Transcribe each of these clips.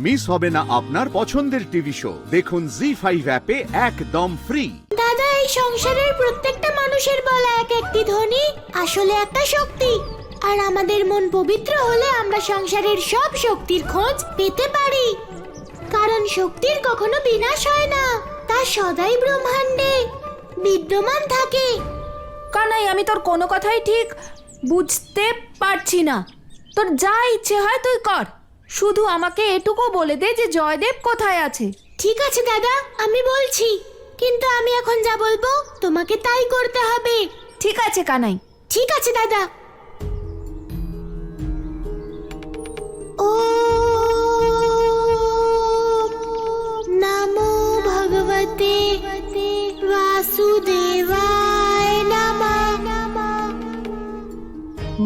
Miss হবে না আপনার পছন্দের টিভি শো। দেখুন জি5 অ্যাপে একদম ফ্রি। দাদা, এই সংসারের প্রত্যেকটা মানুষের বলা এক একটি ধ্বনি আসলে একটা শক্তি। আর আমাদের মন পবিত্র হলে আমরা সংসারের সব শক্তির খোঁজ পেতে পারি। কারণ শক্তির কখনো বিনাশ হয় না, তা সদাই ব্রহ্মাণ্ডে বিদ্যমান থাকে। কানাই, আমি তোর কোনো কথাই ঠিক বুঝতে পারছি না। তোর যা ইচ্ছে হয় তুই কর, শুধু আমাকে এটুকু বলে দে যে জয়দেব কোথায় আছে। ঠিক আছে দাদা, আমি বলছি, কিন্তু আমি এখন যা বলবো তোমাকে তাই করতে হবে। ঠিক আছে কানাই। ঠিক আছে দাদা। ও নমো ভগবতে বাসুদেবায় নমঃ।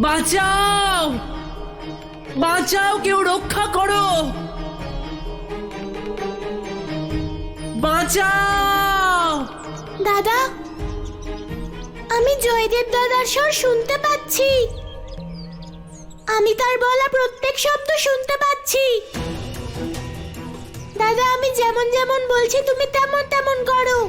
বাঁচাও, বাঁচাও, কেউ রক্ষা করো, বাঁচাও। দাদা, আমি জয়দেব দাদার স্বর শুনতে পাচ্ছি। আমি তার বলা প্রত্যেক শব্দ শুনতে পাচ্ছি। দাদা, আমি যেমন যেমন বলছি তুমি তেমন তেমন করো।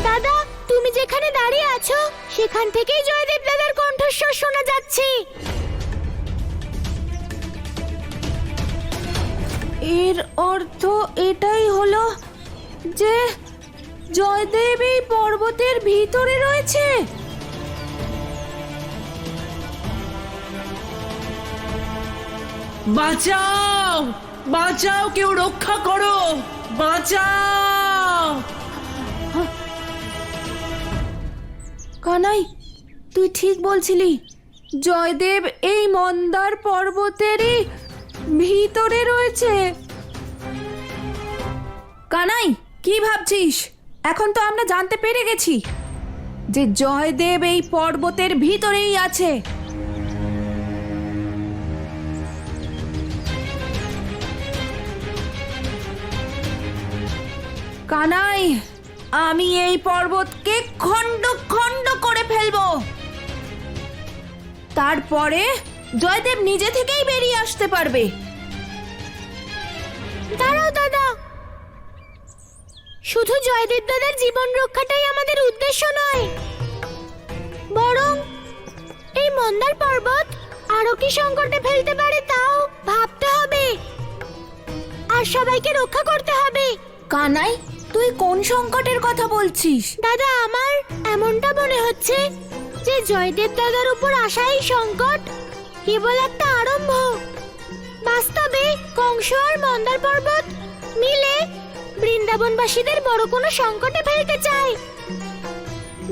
দাদা, তুমি যেখানে দাঁড়িয়ে আছো সেখান থেকেই জয়দেব দাদার কণ্ঠস্বর শোনা যাচ্ছে। এর অর্থ এটাই হলো যে জয়দেব এই পর্বতের ভিতরে রয়েছে। বাঁচাও, বাঁচাও, কেউ রক্ষা করো, বাঁচাও। কানাই, তুই ঠিক বলছিলি, জয়দেব এই মন্দার পর্বতেরই ভিতরে রয়েছে। কানাই, কি ভাবছিস? এখন তো আমরা জানতে পেরে গেছি যে জয়দেব এই পর্বতের ভিতরেই আছে। কানাই, আমি এই পর্বতকে খণ্ড খণ্ড করে ফেলবো। তারপরে জয়দেব নিজে থেকেই বেরিয়ে আসতে পারবে। দাঁড়াও দাদা, শুধু জয়দেব দাদার জীবন রক্ষাটাই আমাদের উদ্দেশ্য নয়, বরং এই মন্দার পর্বত আরো কি সংকটে ফেলতে পারে তাও ভাবতে হবে, আর সবাইকে রক্ষা করতে হবে। কানাই, তুই কোন সংকটের কথা বলছিস? দাদা, আমার এমনটা মনে হচ্ছে যে জয়দেব দাদার উপর আসা এই সংকট কেবল একটা আরম্ভ। বাস্তবে কংস আর মন্দার পর্বত মিলে বৃন্দাবনবাসীদের বড় কোনো সংকটে ফেলতে চায়।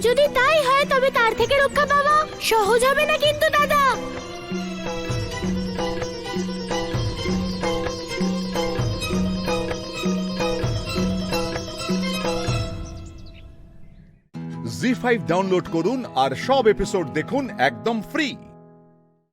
যদি তাই হয় তবে তার থেকে রক্ষা পাওয়া সহজ হবে না কিন্তু দাদা। জি5 ডাউনলোড করুন আর সব এপিসোড দেখুন একদম ফ্রি।